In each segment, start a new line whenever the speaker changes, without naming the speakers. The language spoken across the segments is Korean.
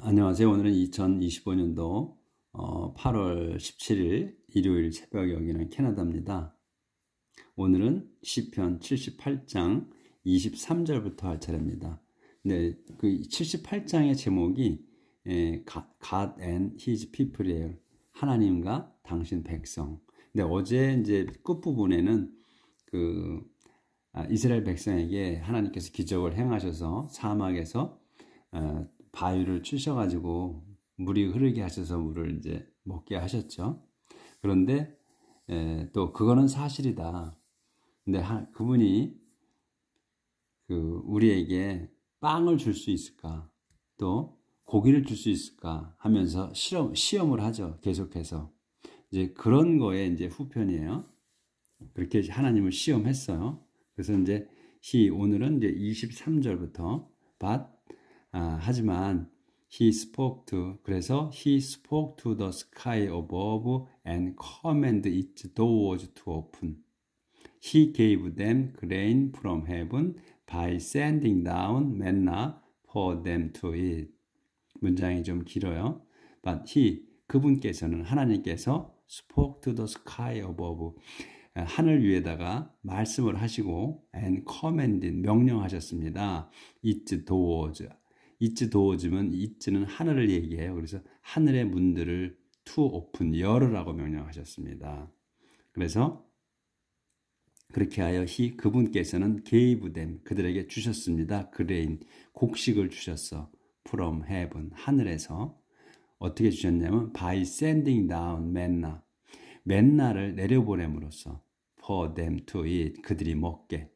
안녕하세요. 오늘은 2025년도 8월 17일 일요일 새벽에 여기는 캐나다입니다. 오늘은 시편 78장 23절부터 할 차례입니다. 네, 그 78장의 제목이 God and His People이에요. 하나님과 당신 백성. 근데 어제 이제 끝부분에는 이스라엘 백성에게 하나님께서 기적을 행하셔서 사막에서 바위를 치셔가지고 물이 흐르게 하셔서 물을 이제 먹게 하셨죠. 그런데 또 그거는 사실이다. 근데 그분이 우리에게 빵을 줄 수 있을까? 또 고기를 줄 수 있을까? 하면서 시험을 하죠. 계속해서. 이제 그런 거에 이제 후편이에요. 그렇게 하나님을 시험했어요. 그래서 이제 오늘은 이제 23절부터 하지만 그래서 he spoke to the sky above and commanded its doors to open. He gave them grain from heaven by sending down manna for them to eat. 문장이 좀 길어요. But 그분께서는 하나님께서 spoke to the sky above. 하늘 위에다가 말씀을 하시고 and commanded 명령하셨습니다. its doors. its doors면 it는 하늘을 얘기해요. 그래서 하늘의 문들을 to open 열으라고 명령하셨습니다. 그래서 그렇게 하여 그분께서는 gave them 그들에게 주셨습니다. grain 곡식을 주셨어. from heaven 하늘에서 어떻게 주셨냐면 by sending down manna 맨나를 내려보냄으로써 for them to eat 그들이 먹게.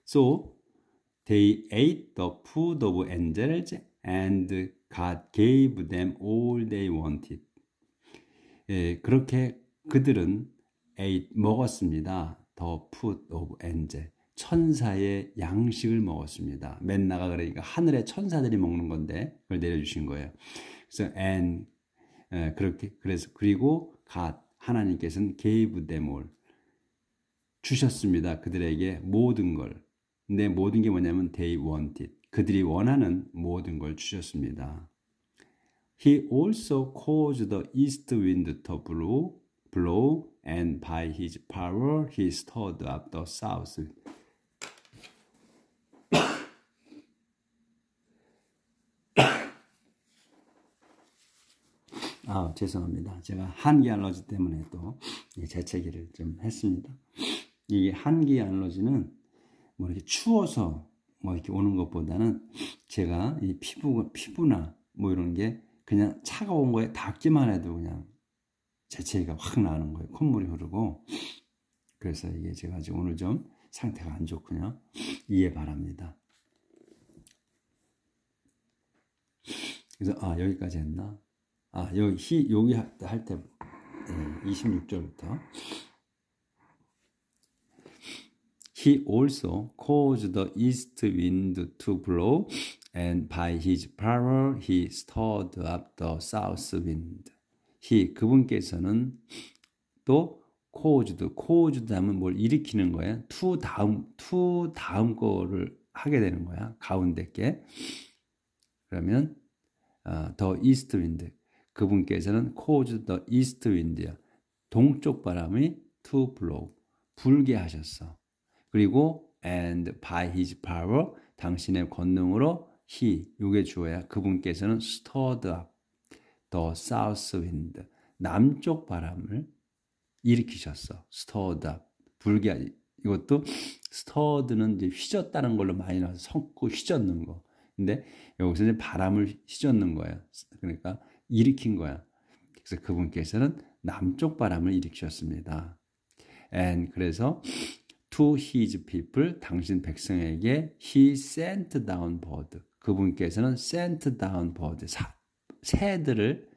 So they ate the food of angels and God gave them all they wanted. 그렇게 그들은 먹었습니다. The food of angels. 천사의 양식을 먹었습니다. 맨나가 그러니까 하늘의 천사들이 먹는 건데 그걸 내려주신 거예요. 그래서 그리고 God 하나님께서는 gave them all 주셨습니다. 그들에게 모든 걸. 근데 모든 게 뭐냐면 they wanted. 그들이 원하는 모든 걸 주셨습니다. He also caused the east wind to blow and by his power he stirred up the south wind. 죄송합니다. 제가 한기 알러지 때문에 또 재채기를 좀 했습니다. 이 한기 알러지는 뭐 이렇게 추워서 뭐 이렇게 오는 것보다는 제가 이 피부나 뭐 이런 게 그냥 차가운 거에 닿기만 해도 그냥 재채기가 확 나는 거예요. 콧물이 흐르고. 그래서 이게 제가 지금 오늘 좀 상태가 안 좋군요. 이해 바랍니다. 그래서 여기까지 했나? 여기 할 때 26절부터 He also caused the east wind to blow, and by his power he stirred up the south wind. 그분께서는 또 caused 하면 뭘 일으키는 거야. to 다음 거를 하게 되는 거야. 가운데 게. 그러면 the east wind. 그분께서는 caused the east wind야. 동쪽 바람이 to blow. 불게 하셨어. 그리고 and by his power 당신의 권능으로 요게 주어야 그분께서는 stirred up the south wind 남쪽 바람을 일으키셨어. stirred up 불게 이것도 stirred는 이제 휘젓다는 걸로 많이 나와서 섞고 휘젓는 거. 근데 여기서 이제 바람을 휘젓는 거야. 그러니까 일으킨 거야. 그래서 그분께서는 남쪽 바람을 일으키셨습니다. and 그래서 to his people 당신 백성에게 he sent down bird 그분께서는 sent down bird 새들을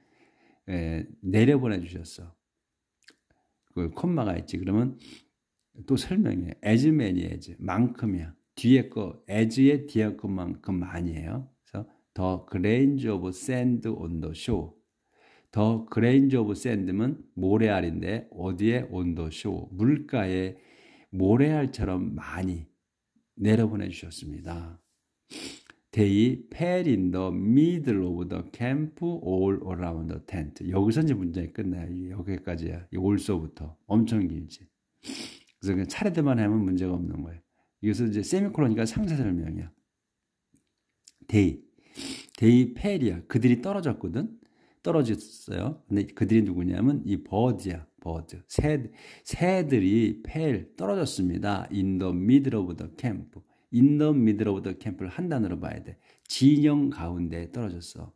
내려보내 주셨어. 그 콤마가 있지. 그러면 또 설명해. as many as 만큼이야. 뒤에 거 as의 뒤에 것만큼 많이에요. 그래서 the grains of sand on the shore. the grains of sand면 모래알인데 어디에 on the shore 물가에 모래알처럼 많이 내려보내 주셨습니다. They fell in the middle of the camp all around the tent. 여기서 이제 문장이 끝나요. 여기까지야. 이 올소부터. 엄청 길지. 그래서 그냥 차례대만 하면 문제가 없는 거예요. 이것은 이제 세미콜론이니까 상세 설명이야. They fell이야. 그들이 떨어졌거든. 떨어졌어요. 근데 그들이 누구냐면 이 bird야. bird. 새들이 fell 떨어졌습니다. In the middle of the camp. In the middle of the camp를 한 단어로 봐야 돼. 진영 가운데 떨어졌어.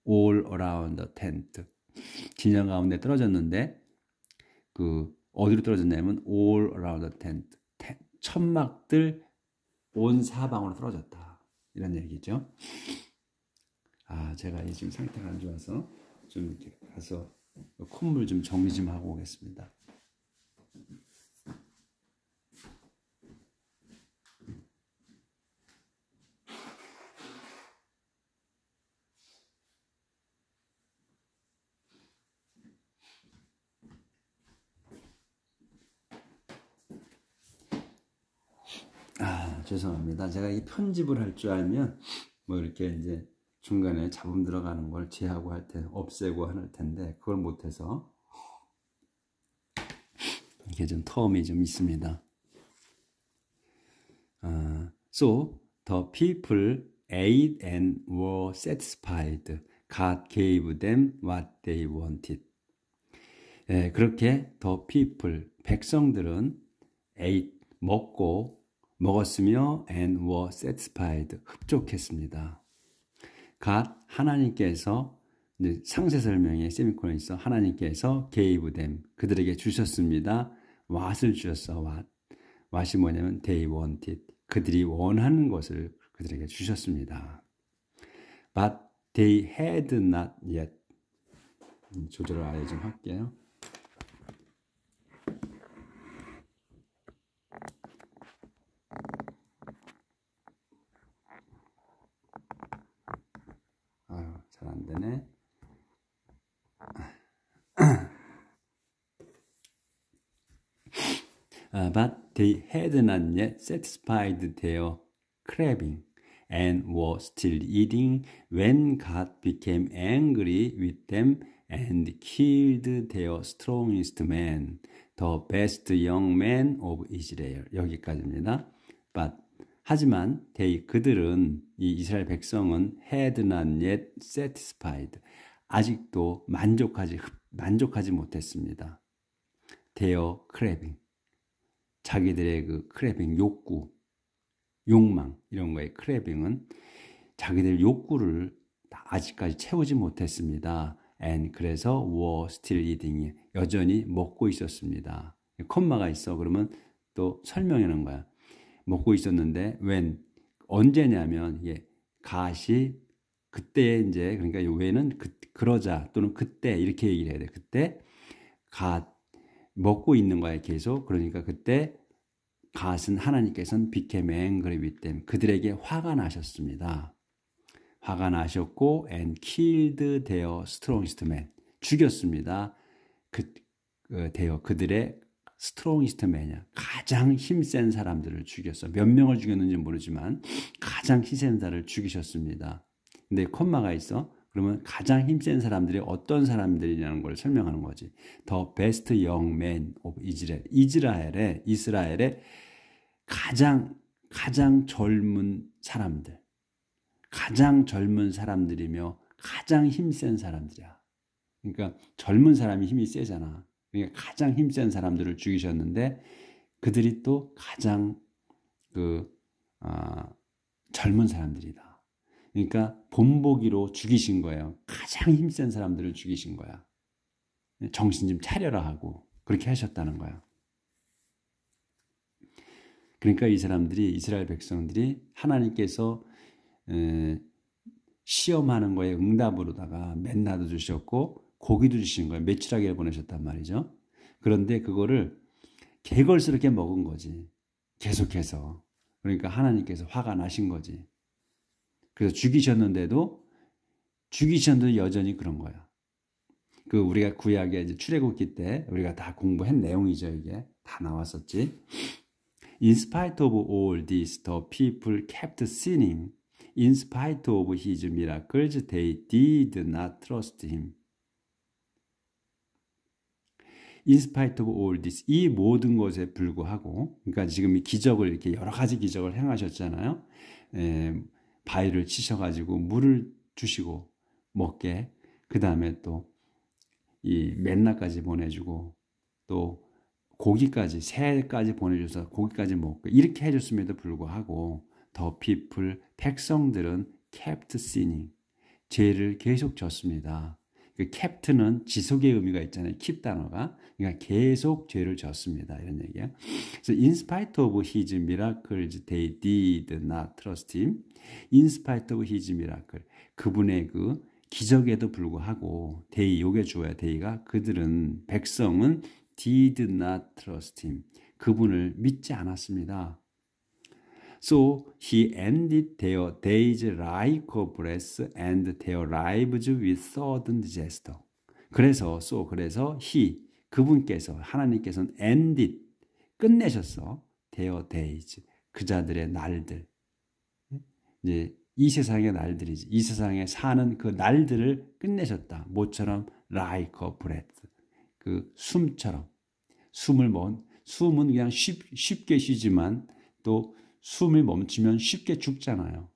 All around the tent. 진영 가운데 떨어졌는데 그 어디로 떨어졌냐면 all around the tent. 천막들 온 사방으로 떨어졌다. 이런 얘기죠. 아, 제가 지금 상태가 안 좋아서 좀 이렇게 가서 콧물 좀 정리 좀 하고 오겠습니다. 죄송합니다. 제가 이 편집을 할 줄 알면 뭐 이렇게 이제 중간에 잡음 들어가는 걸 제하고 할 때 없애고 할 텐데 그걸 못해서 이게 좀 텀이 좀 있습니다. So the people ate and were satisfied. God gave them what they wanted. 예, 그렇게 the people 백성들은 ate 먹었으며 and were satisfied 흡족했습니다. God 하나님께서 상세 설명에 세미콜론이 있어 하나님께서 gave them 그들에게 주셨습니다. what을 주셨어. what이 뭐냐면 they wanted 그들이 원하는 것을 그들에게 주셨습니다. But they had not yet 조절을 아예 좀 할게요. 잘 안 되네. But they had not yet satisfied their craving and were still eating when God became angry with them and killed their strongest man, the best young man of Israel. 여기까지입니다. But 하지만 그들은 이 이스라엘 백성은 had not yet satisfied. 아직도 만족하지 못했습니다. their craving. 자기들의 그 크래빙 욕구, 욕망 이런 거의 크래빙은 자기들 욕구를 아직까지 채우지 못했습니다. And 그래서 were still eating 여전히 먹고 있었습니다. 콤마가 있어. 그러면 또 설명해 놓은 거야. 먹고 있었는데 when 언제냐면 이게 갓이 그때 이제 그러니까 when은 그러자 또는 그때 이렇게 얘기를 해야 돼. 그때 갓 먹고 있는 거야 계속. 그러니까 그때 갓은 하나님께서는 became angry with them 그들에게 화가 나셨습니다. 화가 나셨고 and killed their strongest man 죽였습니다. 그들의 strongest man이야. 가장 힘센 사람들을 죽였어. 몇 명을 죽였는지 모르지만 가장 힘센 사람을 죽이셨습니다. 근데 콤마가 있어. 그러면 가장 힘센 사람들이 어떤 사람들이냐는 걸 설명하는 거지. The best young man of Israel. 이스라엘의 가장 젊은 사람들. 가장 젊은 사람들이며 가장 힘센 사람들이야. 그러니까 젊은 사람이 힘이 세잖아. 그러니까 가장 힘센 사람들을 죽이셨는데 그들이 또 가장 젊은 사람들이다. 그러니까 본보기로 죽이신 거예요. 가장 힘센 사람들을 죽이신 거야. 정신 좀 차려라 하고 그렇게 하셨다는 거야. 그러니까 이스라엘 백성들이 하나님께서 시험하는 거에 응답으로다가 맨나도 주셨고 고기도 주신 거예요. 메추라기를 보내셨단 말이죠. 그런데 그거를 개걸스럽게 먹은 거지. 계속해서. 그러니까 하나님께서 화가 나신 거지. 그래서 죽이셨는데도 여전히 그런 거야. 우리가 구약에 이제 출애굽기 때 우리가 다 공부한 내용이죠. 이게 다 나왔었지. In spite of all this, the people kept sinning In spite of his miracles, they did not trust him. In spite of all this, 이 모든 것에 불구하고, 그러니까 지금 이 기적을 이렇게 여러 가지 기적을 행하셨잖아요. 바위를 치셔가지고 물을 주시고 먹게, 그 다음에 또 이 맨나까지 보내주고 또 고기까지 새까지 보내줘서 고기까지 먹고 이렇게 해줬음에도 불구하고 the people 백성들은 kept sinning 죄를 계속 졌습니다. 그 kept는 지속의 의미가 있잖아요. keep 단어가 그러니까 계속 죄를 졌습니다. 이런 얘기예요. 그래서 in spite of his miracles they did not trust him. In spite of his miracle 그분의 그 기적에도 불구하고 they 요게 주어야 they가 그들은 백성은 did not trust him. 그분을 믿지 않았습니다. So he ended their days like a breath and their lives with sudden disaster. 그래서 he 그분께서 하나님께서는 ended 끝내셨어. their days 그자들의 날들. 이제 이 세상의 날들이지. 이 세상에 사는 그 날들을 끝내셨다. 모처럼 like a breath. 그 숨처럼. 숨은 그냥 쉽게 쉬지만 또 숨이 멈추면 쉽게 죽잖아요.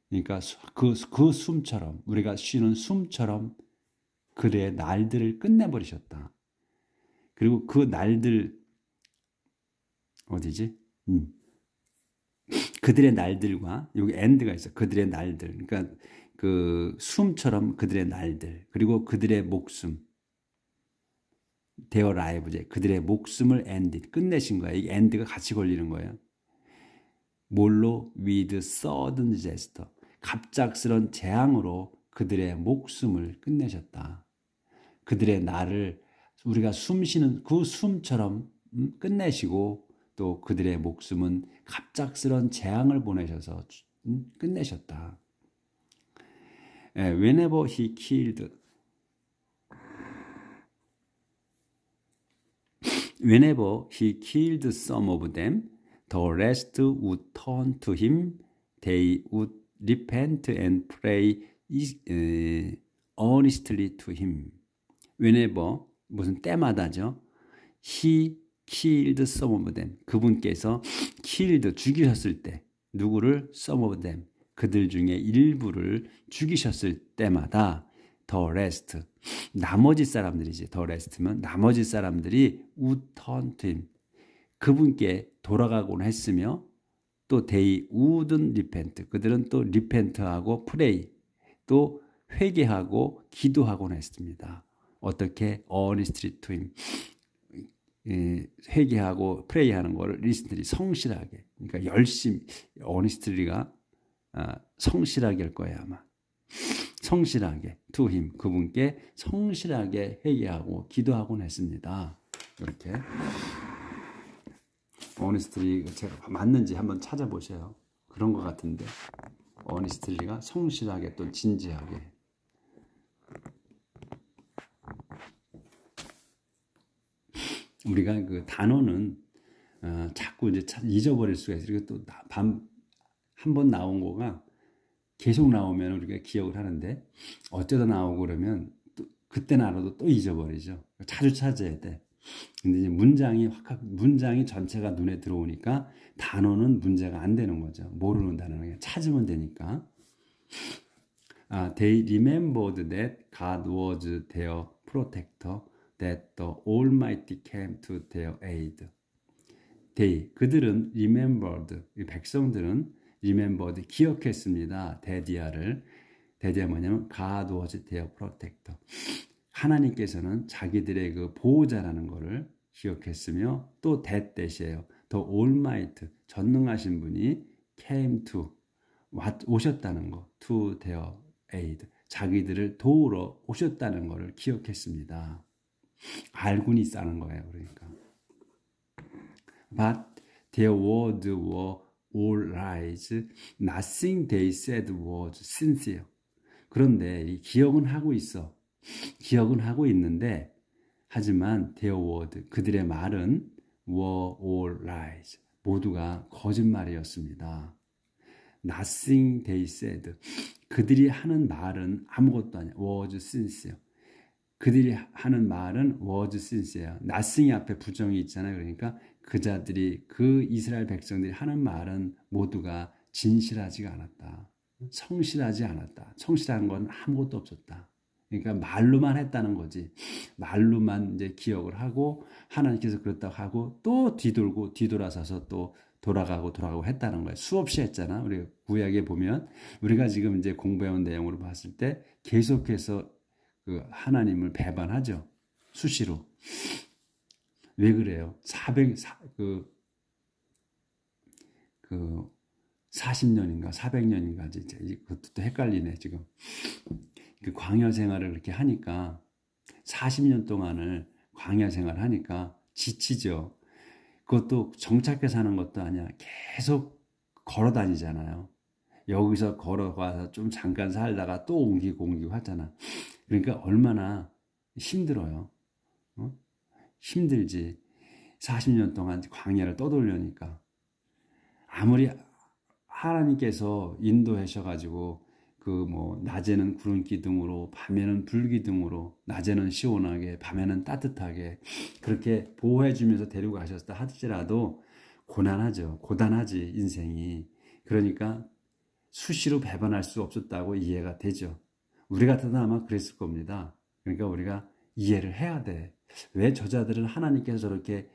그러니까 그 숨처럼 우리가 쉬는 숨처럼 그의 날들을 끝내버리셨다. 그리고 그 날들 어디지? 그들의 날들과 여기 end가 있어. 그들의 날들. 그러니까 그 숨처럼 그들의 날들 그리고 그들의 목숨. their lives 그들의 목숨을 ended 끝내신 거야. 이 end가 같이 걸리는 거예요. 뭘로? with sudden disaster 갑작스런 재앙으로 그들의 목숨을 끝내셨다. 그들의 날을 우리가 숨쉬는 그 숨처럼 끝내시고 또 그들의 목숨은 갑작스런 재앙을 보내셔서 끝내셨다. Whenever he killed some of them, the rest would turn to him. They would repent and pray earnestly to him. Whenever 무슨 때마다죠. He killed some of them. 그분께서 killed 죽이셨을 때 누구를? some of them. 그들 중에 일부를 죽이셨을 때마다 the rest 나머지 사람들이지. the rest면 나머지 사람들이 would turn to him. 그분께 돌아가곤 했으며 또 they wouldn't repent. 그들은 또 repent하고 pray 또 회개하고 기도하곤 했습니다. 어떻게? earnestly to him. 회개하고 프레이하는 거를 리스트리 성실하게 그러니까 열심히 earnestly가 성실하게 할 거예요 아마. 성실하게 to him 그분께 성실하게 회개하고 기도하곤 했습니다. 이렇게 earnestly 제가 맞는지 한번 찾아보세요. 그런 것 같은데 earnestly가 성실하게 또 진지하게 우리가 그 단어는 자꾸 이제 잊어버릴 수가 있어요. 그리고 또 한 번 나온 거가 계속 나오면 우리가 기억을 하는데 어쩌다 나오고 그러면 또 그때는 알아도 또 잊어버리죠. 자주 찾아야 돼. 근데 이제 문장이 전체가 눈에 들어오니까 단어는 문제가 안 되는 거죠. 모르는 단어는 그냥 찾으면 되니까. They remembered that God was their protector. That the Almighty came to their aid. They, 그들은 remembered, 백성들은 remembered, 기억했습니다. 데디아를. 데디아 뭐냐면 God was their protector. 하나님께서는 자기들의 그 보호자라는 것을 기억했으며 또 that 대시에요. The Almighty, 전능하신 분이 came to, 오셨다는 거. To their aid. 자기들을 도우러 오셨다는 것을 기억했습니다. 알고는 있다는 거예요. 그러니까. But their words were all lies. Nothing they said was sincere. 그런데 이 기억은 하고 있어. 기억은 하고 있는데 하지만 their word, 그들의 말은 were all lies. 모두가 거짓말이었습니다. Nothing they said. 그들이 하는 말은 아무것도 아니야. was sincere. 그들이 하는 말은 was sincere. nothing 앞에 부정이 있잖아요. 그러니까 그자들이 그 이스라엘 백성들이 하는 말은 모두가 진실하지가 않았다. 성실하지 않았다. 성실한 건 아무것도 없었다. 그러니까 말로만 했다는 거지. 말로만 이제 기억을 하고 하나님께서 그렇다고 하고 또 뒤돌아서서 또 돌아가고 했다는 거예요. 수없이 했잖아. 우리 구약에 보면 우리가 지금 이제 공부해온 내용으로 봤을 때 계속해서 그 하나님을 배반하죠. 수시로. 왜 그래요? 40년인가 400년인가 이제 그것도 또 헷갈리네 지금. 그 광야 생활을 그렇게 하니까 40년 동안을 광야 생활을 하니까 지치죠. 그것도 정착해서 하는 것도 아니야. 계속 걸어 다니잖아요. 여기서 걸어가서 좀 잠깐 살다가 또 옮기고 하잖아. 그러니까 얼마나 힘들어요. 힘들지. 40년 동안 광야를 떠돌려니까. 아무리 하나님께서 인도하셔가지고 낮에는 구름 기둥으로 밤에는 불 기둥으로 낮에는 시원하게 밤에는 따뜻하게 그렇게 보호해 주면서 데리고 가셨다 할지라도 고단하지 인생이. 그러니까 수시로 배반할 수 없었다고 이해가 되죠. 우리 같아도 아마 그랬을 겁니다. 그러니까 우리가 이해를 해야 돼. 왜 저자들은 하나님께서 저렇게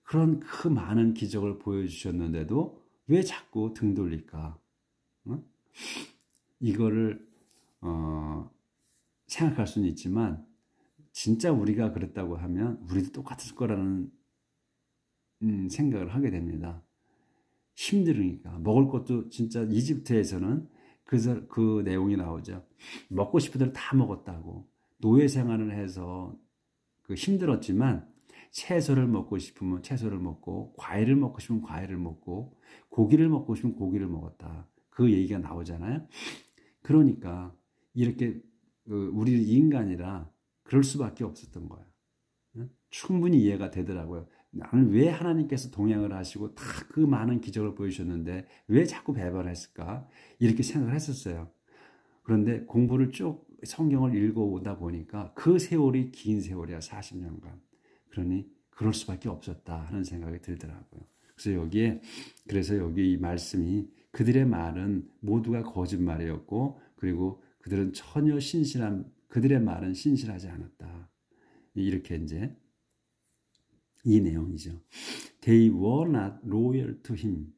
그런 그 많은 기적을 보여주셨는데도 왜 자꾸 등 돌릴까? 이거를 생각할 수는 있지만 진짜 우리가 그랬다고 하면 우리도 똑같을 거라는 생각을 하게 됩니다. 힘들으니까. 먹을 것도 진짜 이집트에서는 그 내용이 나오죠. 먹고 싶은 대로 다 먹었다고. 노예 생활을 해서 힘들었지만 채소를 먹고 싶으면 채소를 먹고 과일을 먹고 싶으면 과일을 먹고 고기를 먹고 싶으면 고기를 먹었다. 그 얘기가 나오잖아요. 그러니까 이렇게 우리 인간이라 그럴 수밖에 없었던 거야. 충분히 이해가 되더라고요. 나는 왜 하나님께서 동행을 하시고 다 그 많은 기적을 보여주셨는데 왜 자꾸 배반했을까? 이렇게 생각을 했었어요. 그런데 공부를 쭉 성경을 읽어오다 보니까 그 세월이 긴 세월이야. 40년간. 그러니 그럴 수밖에 없었다 하는 생각이 들더라고요. 그래서 여기 이 말씀이 그들의 말은 모두가 거짓말이었고 그리고 그들의 말은 신실하지 않았다. 이렇게 이제 이 내용이죠. They were not loyal to him.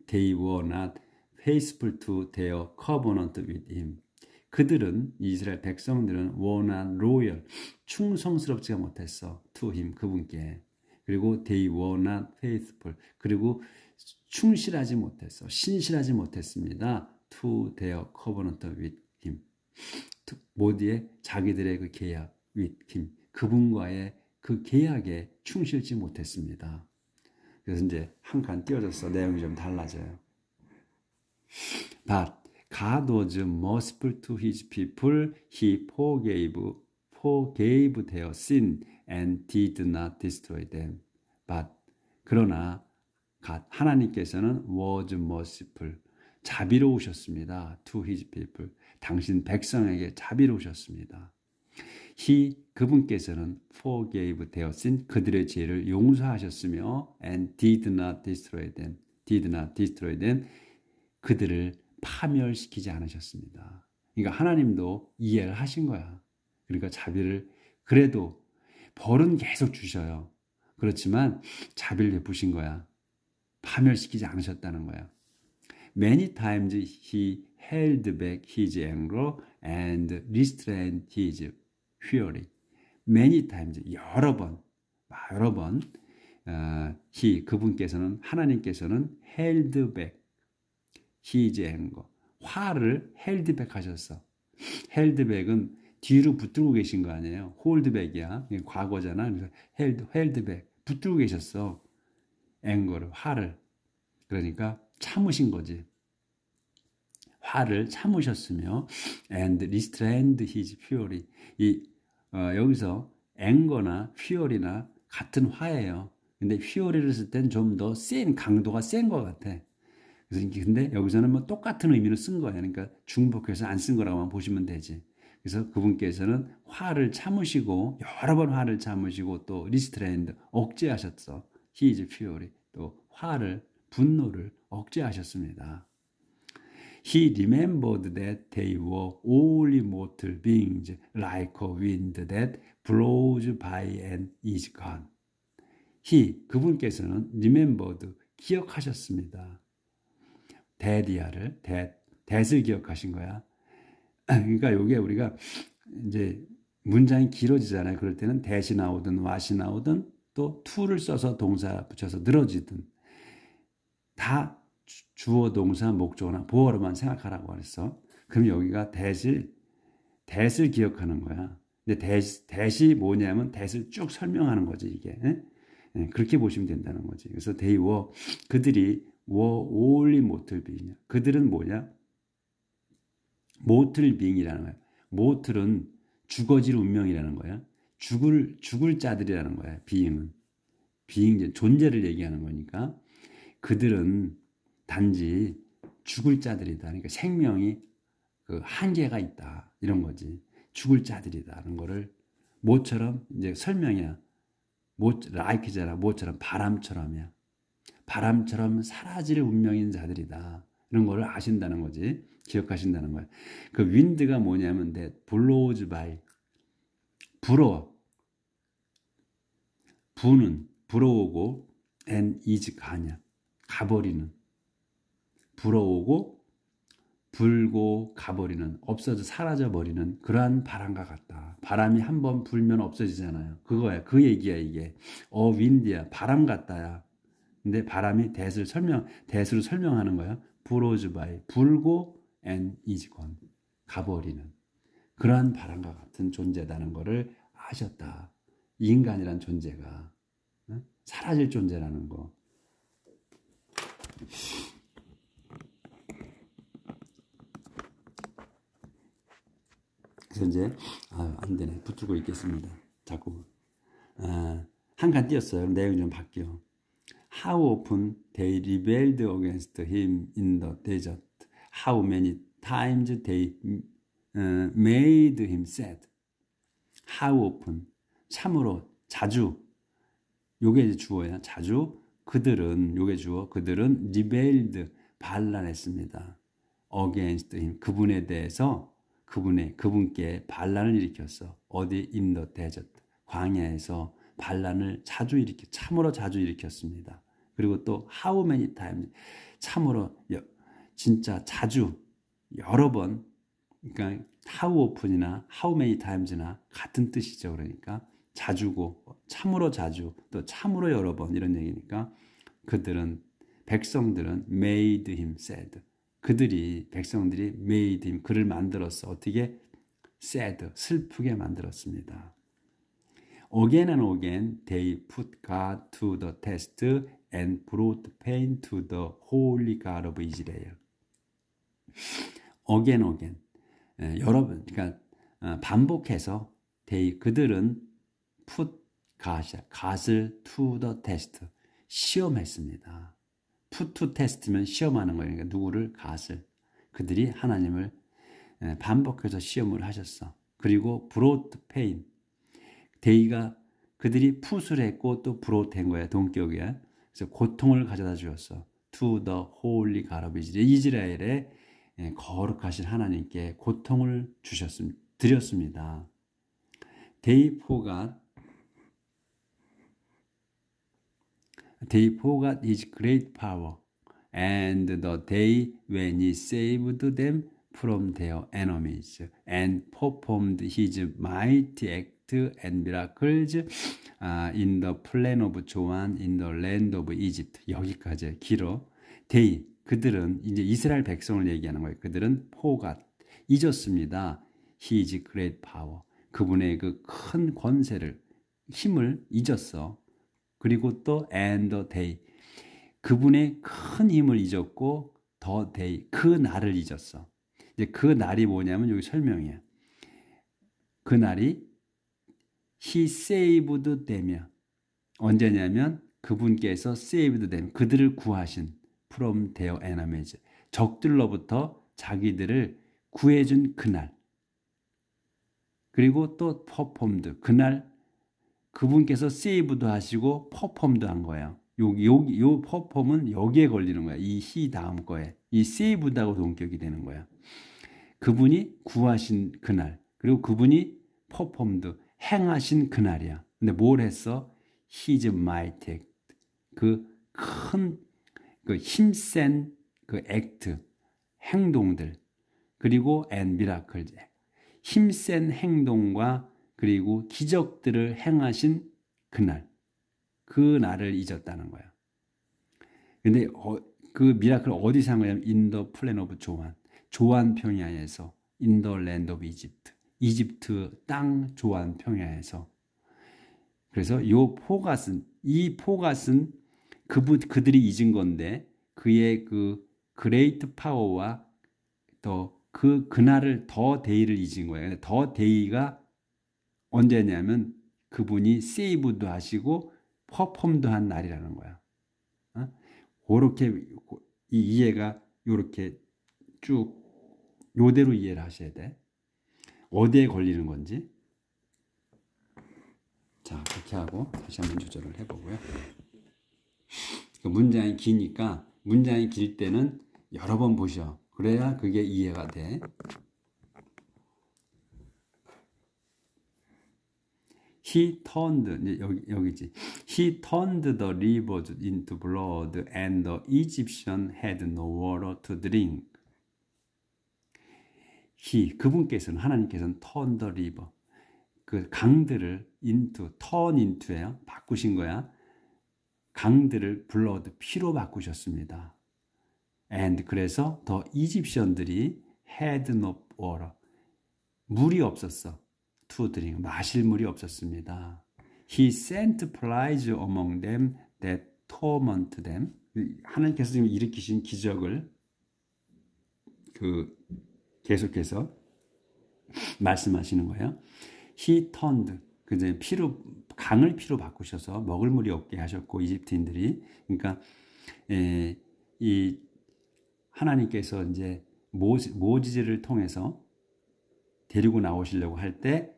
They were not faithful to their covenant with him. 그들은 이스라엘 백성들은 were not loyal. 충성스럽지가 못했어. to him 그분께. 그리고 they were not faithful. 그리고 충실하지 못했어. 신실하지 못했습니다. to their covenant with him. 모두의 자기들의 그 계약 with him. 그분과의 그 계약에 충실지 못했습니다. 그래서 이제 한 칸 띄워져서 내용이 좀 달라져요. But God was merciful to his people. He forgave their sin and did not destroy them. But 그러나 하나님께서는 was merciful. 자비로우셨습니다. To his people. 당신 백성에게 자비로우셨습니다. 그분께서는 forgave their sin. 그들의 죄를 용서하셨으며 and did not destroy them. 그들을 파멸시키지 않으셨습니다. 그러니까 하나님도 이해를 하신 거야. 그러니까 자비를 그래도 벌은 계속 주셔요. 그렇지만 자비를 베푸신 거야. 파멸시키지 않으셨다는 거야. Many times he held back his anger and restrained his fury. Many times 여러 번 하나님께서는 held back his anger. 화를 held back 하셨어. held back은 뒤로 붙들고 계신 거 아니에요. hold back이야. 과거잖아. 그래서 held back. 붙들고 계셨어. anger를, 화를. 그러니까 참으신 거지. 화를 참으셨으며 and restrained his fury. 여기서 anger나 fury나 같은 화예요. 근데 fury를 쓸 땐 좀 더 강도가 센 것 같아. 그래서 근데 여기서는 뭐 똑같은 의미로 쓴 거예요. 그러니까 중복해서 안 쓴 거라고만 보시면 되지. 그래서 그분께서는 화를 참으시고 여러 번 화를 참으시고 또 리스트레인드 억제하셨어. He is fury. 또 화를 분노를 억제하셨습니다. He remembered that they were only mortal beings like a wind that blows by and is gone. He 그분께서는 remembered 기억하셨습니다. that이야를 that을 기억하신 거야. 그러니까 이게 우리가 이제 문장이 길어지잖아요. 그럴 때는 that이 나오든 what이 나오든 또 to를 써서 동사 붙여서 늘어지든 다 주어, 동사, 목적어나 보어로만 생각하라고 그랬어. 그럼 여기가 that을 기억하는 거야. 근데 that이 뭐냐면 that을 쭉 설명하는 거지 이게. 그렇게 보시면 된다는 거지. 그래서 they were 그들이 were only mortal being. 그들은 뭐냐? mortal being이라는 거야. mortal은 죽어질 운명이라는 거야. 죽을 자들이라는 거야. being은 존재를 얘기하는 거니까. 그들은 단지 죽을 자들이다. 그러니까 생명이 그 한계가 있다. 이런 거지. 죽을 자들이다는 거를 모처럼 이제 설명이야. like잖아. 모처럼 바람처럼이야. 바람처럼 사라질 운명인 자들이다. 이런 거를 아신다는 거지. 기억하신다는 거야. 그 wind가 뭐냐면 blows by 불어오고 and is 가냐. 가버리는 불어오고 불고 가버리는 없어져 사라져버리는 그러한 바람과 같다. 바람이 한번 불면 없어지잖아요. 그거야. 그 얘기야 이게. 윈드야. 바람 같다야. 근데 바람이 대수로 설명하는 거야. blows by 불고 and is gone 가버리는 그러한 바람과 같은 존재다는 거를 아셨다. 인간이란 존재가 사라질 존재라는 거. 그래서 이제 안 되네. 붙들고 있겠습니다. 자꾸 한 칸 띄었어요. 내용이 좀 바뀌어. How often they rebelled against him in the desert. How many times they made him sad. How often 참으로 자주 요게 이제 주어야. 자주 그들은 요게 주어. 그들은 rebelled 반란했습니다. against him 그분에 대해서 그분께 반란을 일으켰어. 어디 in the desert 광야에서 반란을 참으로 자주 일으켰습니다. 그리고 또 how many times 참으로 진짜 자주 여러 번 그러니까 how often이나 how many times나 같은 뜻이죠. 그러니까 자주고 참으로 자주 또 참으로 여러 번 이런 얘기니까 백성들은 made him sad. 백성들이 made him 그를 만들었어. 어떻게? sad 슬프게 만들었습니다. Again and again they put God to the test and brought pain to the holy God of Israel. again 여러 번 그러니까 반복해서 그들은 put God을 to the test 시험했습니다. put to test면 시험하는 거예요. 그러니까 누구를 그들이 하나님을 반복해서 시험을 하셨어. 그리고 brought pain 그들이 풋을 했고 또 brought 한 거야. 동격이야. 그래서 고통을 가져다 주었어. to the holy God of Israel. 이스라엘의 거룩하신 하나님께 고통을 드렸습니다. They forgot his great power and the day when he saved them from their enemies and performed his mighty act and miracles in the plain of Zoan in the land of Egypt. 여기까지 길어. 그들은 이제 이스라엘 백성을 얘기하는 거예요. 그들은 forgot 잊었습니다. His great power 그분의 그 큰 권세를 힘을 잊었어. 그리고 또 and the day 그분의 큰 힘을 잊었고 the day 그 날을 잊었어. 이제 그 날이 뭐냐면 여기 설명이야. 그 날이 he saved them이야. 언제냐면 그분께서 saved them 그들을 구하신 from their enemies. 적들로부터 자기들을 구해준 그날. 그리고 또 performed. 그날 그분께서 save도 하시고 perform도 한 거예요. 요 perform은 여기에 걸리는 거야. 이 he 다음 거에. 이 saved하고 동격이 되는 거야. 그분이 구하신 그날. 그리고 그분이 performed. 행하신 그날이야. 근데 뭘 했어? His mighty. 그 큰, 그 힘센 그 act. 행동들. 그리고 and miracles. 힘센 행동과 그리고 기적들을 행하신 그날. 그 날을 잊었다는 거야. 근데 그 미라클을 어디서 한 거냐면 in the plain of 조안. 조안 평야에서 in the land of Egypt. 이집트 땅 조안 평야에서. 그래서 이 포갓은 그들이 잊은 건데 그의 그 great power와 또 그날을 더 데이를 잊은 거예요. 더 데이가 언제냐면 그분이 세이브도 하시고 퍼폼도 한 날이라는 거야. 그렇게 이 이해가 이렇게 쭉 요대로 이해를 하셔야 돼. 어디에 걸리는 건지. 자, 그렇게 하고 다시 한번 조절을 해보고요. 문장이 기니까 문장이 길 때는 여러 번 보셔. 그래야 그게 이해가 돼. He turned, 여기지. He turned the rivers into blood and the Egyptian had no water to drink. 그분께서는, 하나님께서는 turn the river. 그 강들을 turn into예요. 바꾸신 거야. 강들을 blood, 피로 바꾸셨습니다. And 그래서 더 이집션들이 had no water. 물이 없었어. to drink. 마실 물이 없었습니다. He sent plagues among them that torment them. 하나님께서 지금 일으키신 기적을 계속해서 말씀하시는 거예요. He turned. 그제 강을 피로 바꾸셔서 먹을 물이 없게 하셨고 이집트인들이. 그러니까 이 하나님께서 이제 모지즈를 통해서 데리고 나오시려고 할 때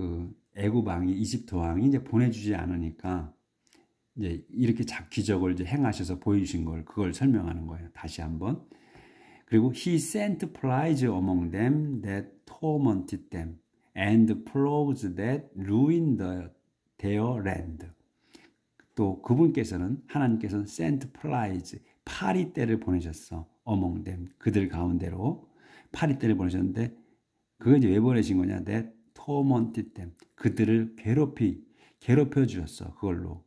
그 애굽 왕이 이집트 왕이 이제 보내주지 않으니까 이제 이렇게 기적을 이제 행하셔서 보여주신 걸 그걸 설명하는 거예요. 다시 한번. 그리고 he sent plagues among them that tormented them and plagues that ruined their land. 또 그분께서는 하나님께서는 sent plagues 파리떼를 보내셨어. among them 그들 가운데로 파리떼를 보내셨는데 그거 이제 왜 보내신 거냐? that tormented them 그들을 괴롭혀 주셨어. 그걸로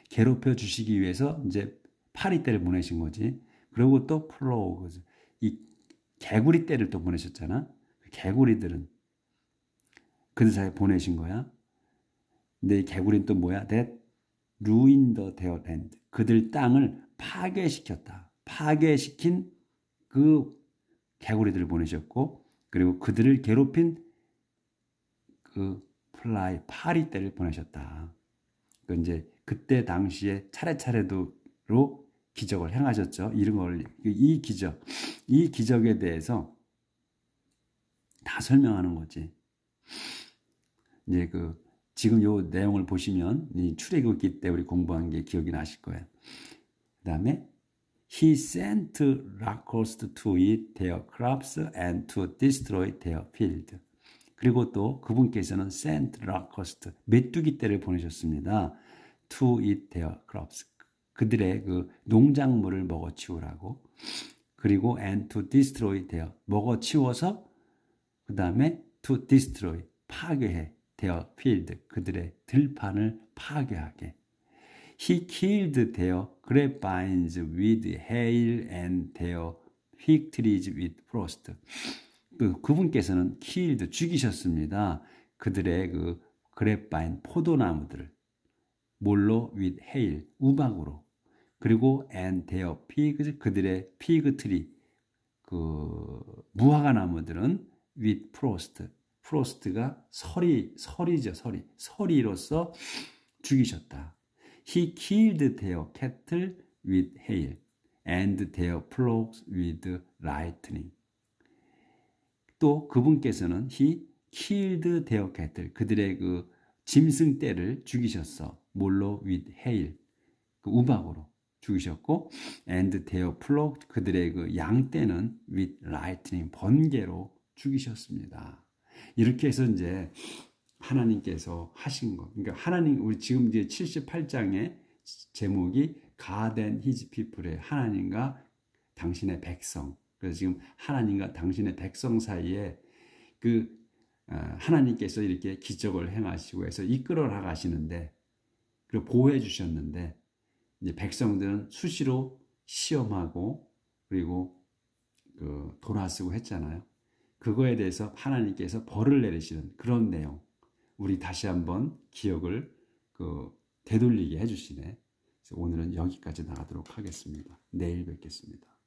괴롭혀 주시기 위해서 이제 파리떼를 보내신 거지. 그리고 또 plagues 이 개구리 떼를 또 보내셨잖아. 개구리들은 그들 사이에 보내신 거야. 근데 이 개구리는 또 뭐야? that ruined their land 그들 땅을 파괴시켰다. 파괴시킨 그 개구리들을 보내셨고 그리고 그들을 괴롭힌 그 파리떼를 보내셨다. 그 이제 그때 당시에 차례차례로 기적을 행하셨죠. 이 기적에 대해서 다 설명하는 거지. 이제 지금 요 내용을 보시면 이 출애굽기 때 우리 공부한 게 기억이 나실 거예요. 그다음에 He sent locusts to eat their crops and to destroy their field. 그리고 또 그분께서는 sent locusts, 메뚜기 떼를 보내셨습니다. to eat their crops. 그들의 그 농작물을 먹어치우라고. 그리고 and to destroy their, 먹어치워서 그 다음에 to destroy, 파괴해. their field, 그들의 들판을 파괴하게. He killed their grapevines with hail and their fig trees with frost. 그분께서는 killed, 죽이셨습니다. 그들의 그 grapevine, 포도나무들을. 뭘로? with hail, 우박으로. 그리고 and their figs, 그들의 fig tree, 그 무화과 나무들은 with frost. 프로스트가 설이죠, 설이로서 죽이셨다. He killed their cattle with hail and their flocks with lightning. 또 그분께서는 he killed their cattle. 그들의 그 짐승떼를 죽이셨어. 뭘로? with hail. 그 우박으로 죽이셨고 and their flock. 그들의 그 양떼는 with lightning. 번개로 죽이셨습니다. 이렇게 해서 이제 하나님께서 하신 것. 그러니까 하나님, 우리 지금 이제 78장의 제목이 God and His People의 하나님과 당신의 백성. 그래서 지금 하나님과 당신의 백성 사이에 그 하나님께서 이렇게 기적을 행하시고 해서 이끌어 나가시는데, 그리고 보호해 주셨는데, 이제 백성들은 수시로 시험하고 그리고 그 돌아쓰고 했잖아요. 그거에 대해서 하나님께서 벌을 내리시는 그런 내용. 우리 다시 한번 기억을 되돌리게 해주시네. 그래서 오늘은 여기까지 나가도록 하겠습니다. 내일 뵙겠습니다.